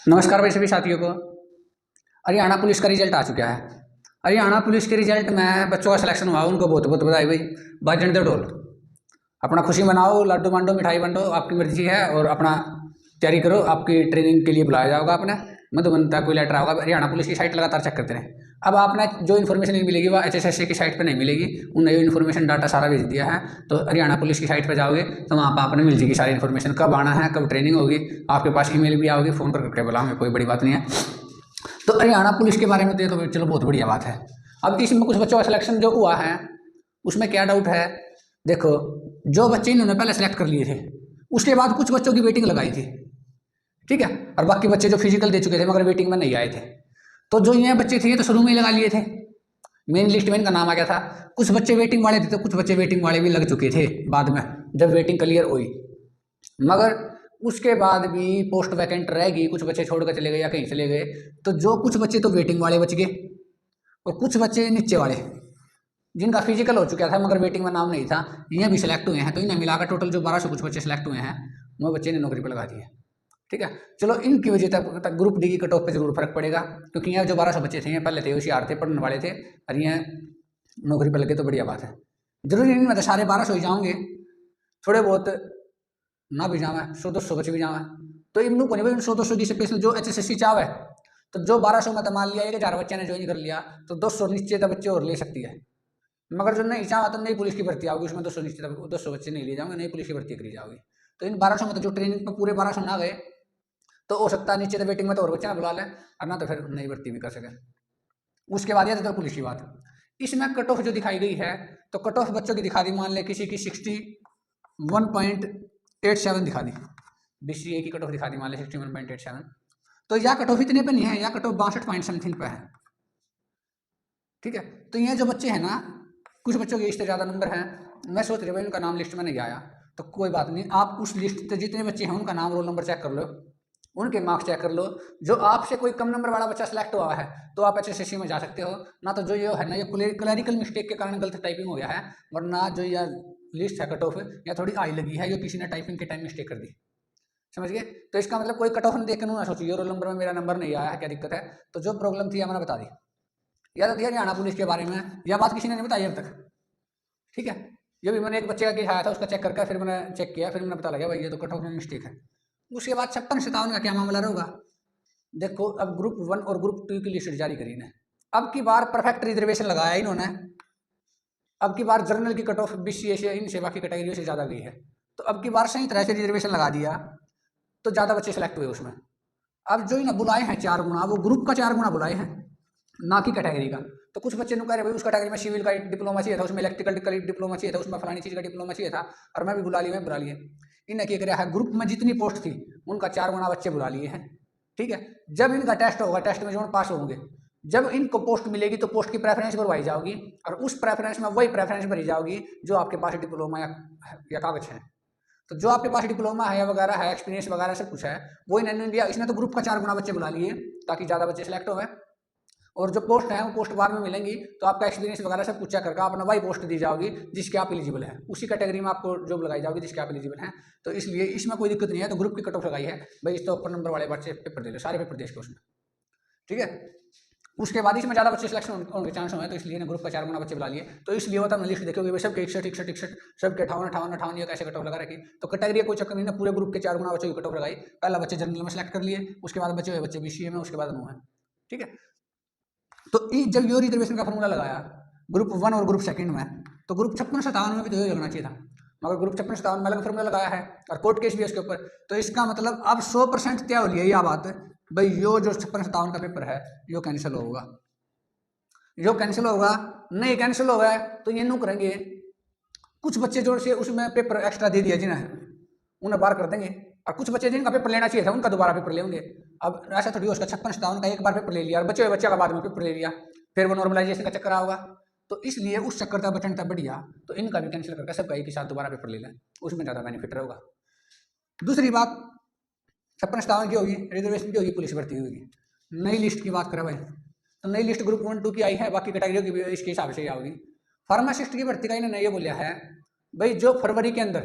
नमस्कार भाई सभी साथियों को। हरियाणा पुलिस का रिजल्ट आ चुका है। हरियाणा पुलिस के रिजल्ट में बच्चों का सिलेक्शन हुआ, उनको बहुत बहुत बधाई भाई। बाजन दो ढोल, अपना खुशी मनाओ, लड्डू बांटो, मिठाई बांटो, आपकी मर्जी है। और अपना तैयारी करो, आपकी ट्रेनिंग के लिए बुलाया जाएगा। अपने मधुबन कोई लेटर आएगा। हरियाणा पुलिस की साइट लगातार चेक करते रहे। अब आपने जो इन्फॉर्मेशन मिलेगी वह HSSC की साइट पर नहीं मिलेगी। उन्हें ये इन्फॉर्मेशन डाटा सारा भेज दिया है। तो हरियाणा पुलिस की साइट पर जाओगे तो वहाँ पर आपने मिल जाएगी सारी इन्फॉर्मेशन, कब आना है, कब ट्रेनिंग होगी। आपके पास ईमेल भी आओगी, फ़ोन करके बुलाओगे, कोई बड़ी बात नहीं है। तो हरियाणा पुलिस के बारे में तो चलो बहुत बढ़िया बात है। अब इसमें कुछ बच्चों का सिलेक्शन जो हुआ है उसमें क्या डाउट है। देखो, जो बच्चे इन्होंने पहले सेलेक्ट कर लिए थे उसके बाद कुछ बच्चों की वेटिंग लगाई थी, ठीक है। और बाकी बच्चे जो फिजिकल दे चुके थे मगर वेटिंग में नहीं आए थे। तो जो ये बच्चे थे ये तो शुरू में ही लगा लिए थे, मेन लिस्ट में इनका नाम आ गया था। कुछ बच्चे वेटिंग वाले थे तो कुछ बच्चे वेटिंग वाले भी लग चुके थे बाद में, जब वेटिंग क्लियर हुई। मगर उसके बाद भी पोस्ट वैकेंट रहेगी, कुछ बच्चे छोड़ कर चले गए या कहीं चले गए। तो जो कुछ बच्चे तो वेटिंग वाले बच गए और कुछ बच्चे नीचे वाले जिनका फिजिकल हो चुका था मगर वेटिंग में नाम नहीं था, ये भी सिलेक्ट हुए हैं। तो इन्हें मिलाकर टोटल जो 1200 कुछ बच्चे सिलेक्ट हुए हैं वो बच्चे ने नौकरी पर लगा दी है, ठीक है। चलो, इनकी वजह तक ग्रुप डी की कट ऑफ पे जरूर फर्क पड़ेगा, क्योंकि यहाँ जो 1200 बच्चे थे ये पहले थे होशियार थे, पढ़ने वाले थे, और ये नौकरी पर लगे तो बढ़िया बात है। जरूरी नहीं मतलब सारे 1200 ही जाओगे, थोड़े बहुत ना भी जावा 100-200 बच्चे भी जावा। तो इन को नहीं भाई 100-200 की स्पेशल जो HSSC चाव है। तो जो 1200 में मान लिया 1000 बच्चे ने ज्वाइन कर लिया तो 200 नीचे तक बच्चे और ले सकती है। मगर जो नहीं चाहा तो नई पुलिस की भर्ती आओगी, उसमें 200 नीचे तक 200 बच्चे नहीं ले जाओगे, नई पुलिस की भर्ती करी जाओगी। तो इन 1200 में तो जो ट्रेनिंग में पूरे 1200 ना गए तो हो सकता है नीचे तो वेटिंग में तो और बच्चे ना बुला लें, और ना तो फिर नई भर्ती भी कर सके। उसके बाद यह तो पुलिस की बात। इसमें कट ऑफ जो दिखाई गई है तो कट ऑफ बच्चों की दिखा दी, मान ले किसी की 61.87 दिखा दी, BCA की कट ऑफ दिखा दी मान ले 61.87। तो यह कट ऑफ इतने पे नहीं है, यह कट ऑफ 62 पॉइंट समथिंग पे है, ठीक है। तो ये जो बच्चे हैं ना, कुछ बच्चों के इससे ज़्यादा नंबर हैं। मैं सोच रहा हूँ इनका नाम लिस्ट में नहीं आया तो कोई बात नहीं, आप उस लिस्ट से जितने बच्चे हैं उनका नाम रोल नंबर चेक कर लो, उनके मार्क्स चेक कर लो। जो आपसे कोई कम नंबर वाला बच्चा सेलेक्ट हुआ है तो आप HSSC में जा सकते हो। ना तो जो ये है ना, ये क्लरिकल मिस्टेक के कारण गलत टाइपिंग हो गया है, वरना जो यह लिस्ट है कट ऑफ या थोड़ी आई लगी है, ये किसी ने टाइपिंग के टाइम मिस्टेक कर दी, समझ गए। तो इसका मतलब कोई कट ऑफ देख कर ना सोचिए रोल नंबर में मेरा नंबर नहीं आया है, क्या दिक्कत है। तो जो प्रॉब्लम थी मैंने बता दी। याद आती है हरियाणा पुलिस के बारे में यह बात किसी ने नहीं बताई अब तक, ठीक है। ये भी मैंने एक बच्चे का केस आया था, उसका चेक करके फिर मैंने चेक किया, फिर मैंने पता लगा भाई ये तो कट ऑफ में मिस्टेक है। उसके बाद 56-57 का क्या मामला रहेगा। देखो, अब ग्रुप 1 और ग्रुप 2 की लिस्ट जारी करी ने। अब की बार परफेक्ट रिजर्वेशन लगाया इन्होंने। अब की बार जर्नल की कट ऑफ BCA से इन सेवा की कैटेगरी से ज़्यादा गई है। तो अब की बार सही तरह से रिजर्वेशन लगा दिया तो ज़्यादा बच्चे सेलेक्ट हुए उसमें। अब जो इन्हें बुलाए हैं 4 गुना, वो ग्रुप का 4 गुना बुलाए हैं, ना कि कैटेगरी का। तो कुछ बच्चे कह रहे भाई उस कैटेगरी में सिविल का डिप्लोमा चाहिए था, उसमें इलेक्ट्रिकल का डिप्लोमा चाहिए था, उसमें फलानी चीज़ का डिप्लोमा चाहिए था, और मैं भी बुला लिया, मैं बुला लिए। इन्हें क्या कराया है, ग्रुप में जितनी पोस्ट थी उनका 4 गुना बच्चे बुला लिए हैं, ठीक है। जब इनका टेस्ट होगा, टेस्ट में जो पास होंगे, जब इनको पोस्ट मिलेगी तो पोस्ट की प्रेफरेंस भरवाई जाओगी, और उस प्रेफरेंस में वही प्रेफरेंस भरी जाओगी जो आपके पास डिप्लोमा या कागज है। तो जो आपके पास डिप्लोमा है या वगैरह है, एक्सपीरियंस वगैरह सब कुछ है, वो इन्होंने दिया। इसने तो ग्रुप का 4 गुना बच्चे बुला लिए ताकि ज़्यादा बच्चे सेलेक्ट हो। और जो पोस्ट है वो पोस्ट बाद में मिलेंगी, तो आपका एक्सपीरियंस वगैरह सब कुछ चेक करके अपना वही पोस्ट दी जाओगी जिसके आप एलिजिबल है, उसी कैटेगरी में आपको जॉब लगाई जाओगी जिसके आप एलिजिबल हैं। तो इसलिए इसमें कोई दिक्कत नहीं है। तो ग्रुप की कट ऑफ लगाई है भाई, इस तो ऊपर नंबर वाले बच्चे पेपर दे लो, सारे पेपर देश के उसमें, ठीक है। उसके बाद इसमें ज़्यादा बच्चे सिलेक्शन होने के चांस हुए, तो इसलिए ग्रुप का 4 गुना बच्चे बुला लिए। तो इसलिए होता लिस्ट देखोगे भाई सबके 61 सबके 58 ये कैसे कट ऑफ लगा रखी। तो कैटेगरी कोई चक्कर नहीं ना, पूरे ग्रुप के 4 गुना बच्चों की कट ऑफ लगाई। पहला बच्चे जनरल में सेलेक्ट कर लिए, उसके बाद बच्चे हुए बच्चे BCA में, उसके बाद है, ठीक है। तो जब यो रिजर्वेशन का फॉर्मूला लगाया ग्रुप 1 और ग्रुप 2 में, तो ग्रुप 56-57 में भी तो ये लगना चाहिए था, मगर ग्रुप 56-57 में अलग फॉर्मूला लगाया है और कोर्ट केस भी है उसके ऊपर। तो इसका मतलब अब 100% तय हो लिया यह बात भाई, यो जो 56-57 का पेपर है यो कैंसिल होगा, यो कैंसिल होगा। नहीं कैंसिल होगा तो ये नो करेंगे, कुछ बच्चे जो से उसमें पेपर एक्स्ट्रा दे दिया जिन्हें, उन्हें बाहर कर देंगे, और कुछ बच्चे जिनका पेपर लेना चाहिए था उनका दोबारा पेपर लेंगे। अब ऐसा थोड़ी उसका 56-57 का एक बार पेपर ले लिया और बच्चे का बाद में पेपर ले लिया, फिर वो नॉर्मलाइजेशन का चक्कर होगा। तो इसलिए उस चक्कर का बचन था बढ़िया, तो इनका भी कैंसिल करके सबका एक ही साथ दोबारा पेपर ले लें, उसमें ज़्यादा बेनिफिट रहेगा। दूसरी बात 56-57 की होगी, रिजर्वेशन की होगी, पुलिस भर्ती होगी। नई लिस्ट की बात करें भाई, तो नई लिस्ट ग्रुप 1-2 की आई है, बाकी कैटेगरियों की भी इसके हिसाब से ही आओगी। फार्मासिस्ट की भर्ती का इन्होंने ये बोलिया है भाई, जो फरवरी के अंदर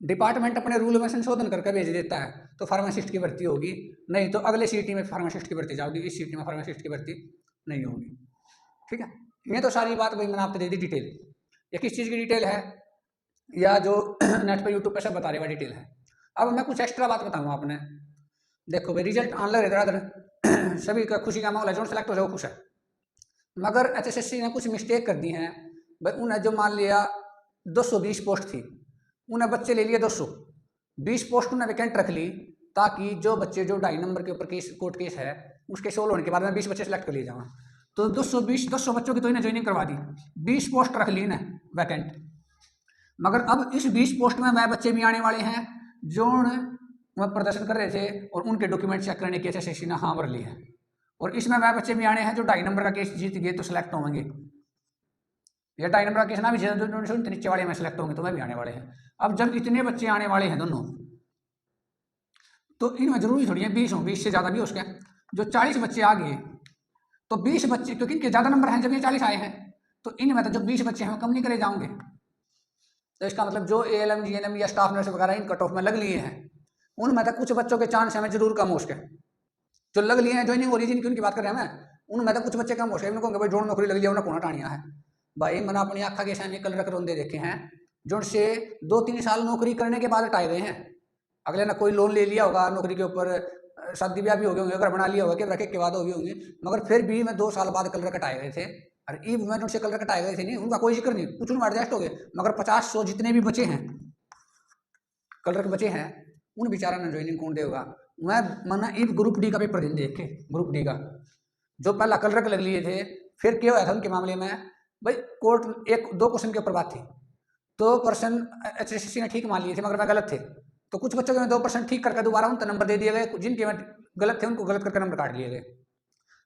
डिपार्टमेंट अपने रूल में संशोधन करके भेज देता है तो फार्मासिस्ट की भर्ती होगी, नहीं तो अगले सीटी में फार्मासिस्ट की भर्ती जाओगी, इस सीटी में फार्मासिस्ट की भर्ती नहीं होगी। ठीक है, ये तो सारी बात भाई मैंने आपको दे दी डिटेल। ये किस चीज़ की डिटेल है या जो नेट पे यूट्यूब पे सब बता रहे हैं डिटेल है। अब मैं कुछ एक्स्ट्रा बात बताऊँगा आपने। देखो भाई रिजल्ट आने लग रहा सभी का खुशी का माहौल है, जो सेलेक्ट हो जाए वो खुश है। मगर HSSC ने कुछ मिस्टेक कर दी हैं भाई। उन्हें जो मान लिया 220 पोस्ट थी, उन्हें बच्चे ले लिए 220 पोस्ट उन्हें वैकेंट रख ली, ताकि जो बच्चे जो 2.5 नंबर के ऊपर केस कोर्ट केस है उसके सोल्व होने के बाद में 20 बच्चे सेलेक्ट कर लिए जाऊँ। तो 200 बच्चों की तो इन्हें ज्वाइनिंग करवा दी, 20 पोस्ट रख ली इन्हें वैकेंट। मगर अब इस 20 पोस्ट में वह बच्चे भी आने वाले हैं जो वह प्रदर्शन कर रहे थे और उनके डॉक्यूमेंट चेक करने की HSSC ने हाँ भर ली है। और इसमें वह बच्चे भी आने हैं जो 2.5 नंबर का केस जीत गए तो सिलेक्ट होंगे, या 2.5 नंबर का केस ना भी जीत नीचे वाले में सिलेक्ट होंगे तो वह भी आने वाले हैं। अब जब इतने बच्चे आने वाले हैं दोनों, तो इनमें जरूरी थोड़ी है 20 हों, 20 से ज़्यादा भी हो सके। जो 40 बच्चे आ गए तो 20 बच्चे, क्योंकि इनके ज़्यादा नंबर हैं, जब ये 40 आए हैं तो इनमें तो जो 20 बच्चे हैं वो कम नहीं करे जाओगे। तो इसका मतलब जो ALM GNM या स्टाफ नर्स वगैरह इन कट ऑफ में लग लिए हैं, उनमें तो कुछ बच्चों के चांस हमें जरूर कम हो सके। जो लग लिए हैं ज्वाइनिंग ओरिजिन की उनकी बात कर रहे हैं मैं, उनमें तो कुछ बच्चे कम हो सके। उनको भाई जोड़ नौकरी लग लिया उन्हें कौन टाणिया है भाई। मैंने अपनी आँखा के सामने कल रख रोंदे देखे हैं जो से 2-3 साल नौकरी करने के बाद हटाए गए हैं। अगले ने कोई लोन ले लिया होगा नौकरी के ऊपर, शादी ब्याह भी हो गए होंगे, घर बना लिया होगा, कि रखे के बाद हो गई होंगी, मगर फिर भी मैं 2 साल बाद कलर कटाए गए थे। अरे ईब में उनसे कलर कटाए गए थे नहीं, उनका कोई जिक्र नहीं, कुछ उनमें एडजस्ट हो गए। मगर 50-100 जितने भी बचे हैं कलर के बचे हैं, उन बेचारा ने ज्वाइनिंग कौन देगा। मैं मना ईब ग्रुप डी का पेपर दिन देख के, ग्रुप डी का जो पहला कलर लग लिए थे, फिर क्या हुआ था उनके मामले में भाई, कोर्ट 1-2 क्वेश्चन के ऊपर बात थी, 2% HSSC ने ठीक मान लिए थे मगर मैं गलत थे, तो कुछ बच्चों के 2% ठीक करके दोबारा उन नंबर दे दिए गए, जिनके में गलत थे उनको गलत करके नंबर काट लिए गए।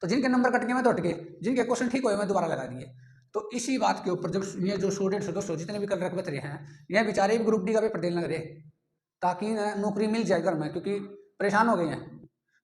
तो जिनके नंबर कट गए मैं तो हट गए, जिनके क्वेश्चन ठीक हुए मैं दोबारा लगा दिए। तो इसी बात के ऊपर जब ये जो स्टूडेंट्स दोस्तों जितने भी कलर बच रहे हैं, ये बेचारे भी ग्रुप डी का पेपर देने लग रहे ताकि नौकरी मिल जाए घर में, क्योंकि परेशान हो गए हैं।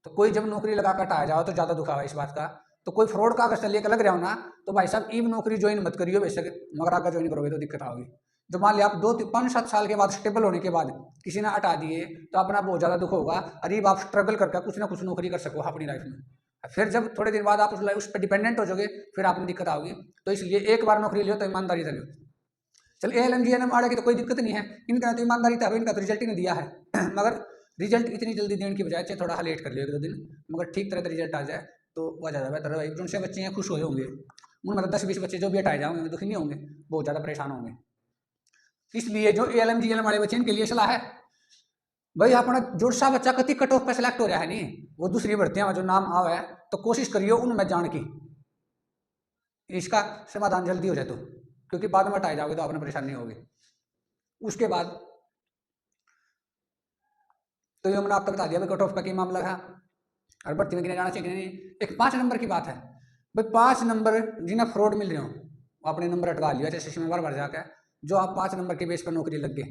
तो कोई जब नौकरी लगा कर हटाया जाओ तो ज़्यादा दुख आवा इस बात का। तो कोई फ्रॉड का अगर लेकर लग रहा हो ना, तो भाई साहब ईब नौकरी ज्वाइन मत करियो बेशक, मगर आगे ज्वाइन करोगे तो दिक्कत आओगी। जो मान लिया आप 2-5-7 साल के बाद स्टेबल होने के बाद किसी ने हटा दिए तो अपना बहुत ज़्यादा दुख होगा। अरे आप स्ट्रगल करके कुछ ना कुछ नौकरी कर सको अपनी लाइफ में, फिर जब थोड़े दिन बाद आप उस पर डिपेंडेंट हो जाओगे फिर आपको दिक्कत आओगी। तो इसलिए एक बार नौकरी लियो तो ईमानदारी से लियो। चल ALM GNM आड़े की तो कोई दिक्कत नहीं है, इनका तो ईमानदारी था, इनका तो रिजल्ट ही नहीं दिया है मगर रिजल्ट इतनी जल्दी देने की बजाय थोड़ा लेट कर लियो 1-2 दिन, मगर ठीक तरह से रिजल्ट आ जाए तो वह ज़्यादा बेहतर है। जो उनसे बच्चे हैं खुश हुए होंगे, उन मतलब 10-20 बच्चे जो भी हटाए जाएंगे दुखी नहीं होंगे, बहुत ज़्यादा परेशान होंगे। इसलिए जो ALM GNM वाले बच्चे इनके लिए सलाह है भाई, अपना जो सा बच्चा कति कट ऑफ पे सिलेक्ट हो रहा है नहीं, वो दूसरी भर्तियां में जो नाम आवा है तो कोशिश करियो उनमें जान की इसका समाधान जल्दी हो जाए, तो क्योंकि बाद में हटाए जाओगे तो आपने परेशानी होगी। उसके बाद तो ये मैंने आप तक बता दिया भाई कट ऑफ का क्या मामला था और भर्ती में गिने जाना चाहिए नहीं। एक 5 नंबर की बात है भाई, 5 नंबर जिन्हें फ्रॉड मिल रहे हो वो अपने नंबर हटवा लिया HSSC में बार बार जाकर। जो आप 5 नंबर के बेस पर नौकरी लग गए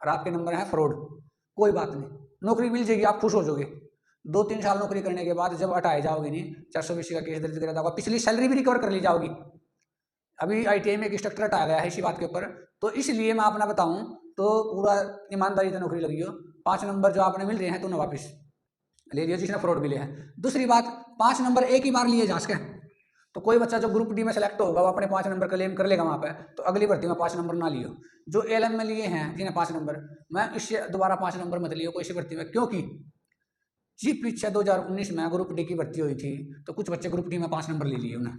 और आपके नंबर है फ्रॉड, कोई बात नहीं, नौकरी मिल जाएगी, आप खुश हो जाओगे। 2-3 साल नौकरी करने के बाद जब हटाए जाओगे नहीं, 420 का केस दर्ज करा जाओगा, पिछली सैलरी भी रिकवर कर ली जाओगी। अभी ITI में एक स्ट्रक्चर हटाया गया है इसी बात के ऊपर, तो इसलिए मैं अपना बताऊं तो पूरा ईमानदारी से नौकरी लगी हो। 5 नंबर जो आपने मिल रहे हैं तो उन्हें वापस ले लियो जिसने फ्रॉड मिले हैं। दूसरी बात, 5 नंबर एक ही बार लिए जा सके, तो कोई बच्चा जो ग्रुप डी में सेलेक्ट होगा वो अपने 5 नंबर क्लेम कर लेगा वहाँ पे, तो अगली भर्ती में 5 नंबर ना लियो। जो ALM में लिए हैं जिन्हें 5 नंबर, मैं इससे दोबारा 5 नंबर मत लियो कोई सी भर्ती में, क्योंकि जी पीछे 2019 में ग्रुप डी की भर्ती हुई थी तो कुछ बच्चे ग्रुप डी में 5 नंबर ले लिए, उन्हें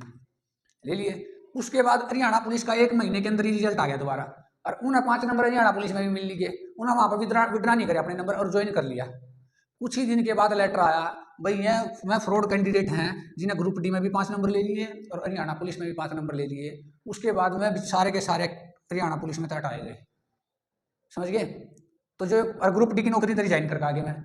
ले लिए। उसके बाद हरियाणा पुलिस का 1 महीने के अंदर ही रिजल्ट आ गया दोबारा, और उन्हें 5 नंबर हरियाणा पुलिस में भी मिल लिए, उन्हें वहाँ पर विड्रा नहीं करे अपने नंबर और ज्वाइन कर लिया। कुछ ही दिन के बाद लेटर आया भाई ये मैं फ्रॉड कैंडिडेट हैं जिन्हें ग्रुप डी में भी 5 नंबर ले लिए और हरियाणा पुलिस में भी 5 नंबर ले लिए। उसके बाद में सारे के सारे हरियाणा पुलिस में तो हटाए गए, समझ गए। तो जो और ग्रुप डी की नौकरी तो रिजाइन करके आगे मैं,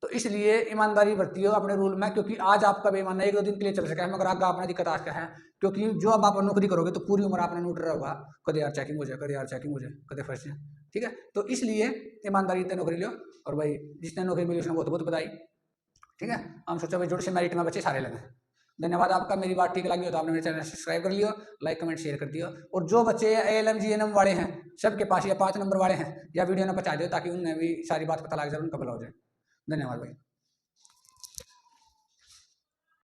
तो इसलिए ईमानदारी बरती हो अपने रूल में, क्योंकि आज आपका बेईमान 1-2 दिन के लिए चल सका है मगर आगे आपने दिक्कत आज का है, क्योंकि जो अब आप नौकरी करोगे तो पूरी उम्र आपने नोट रहा होगा, कदे यार चेकिंग हो जाए, कदे यार चेकिंग हो जाए, कदे फंस जाए, ठीक है। तो इसलिए ईमानदारी से नौकरी लो, और भाई जिसने नौकरी मिली उसने बहुत बहुत बधाई, ठीक है। हम सोचा भाई जोड़ से मेरिट में बच्चे सारे लगे, धन्यवाद आपका। मेरी बात ठीक लगी हो तो आपने मेरे चैनल सब्सक्राइब कर लियो, लाइक कमेंट शेयर कर दियो। और जो बच्चे ALM GNM वाले हैं सबके पास या 5 नंबर वाले हैं या वीडियो ने पहुंचा दियो ताकि उन्हें भी सारी बात पता लग जाए, उनका भला हो जाए। धन्यवाद भाई।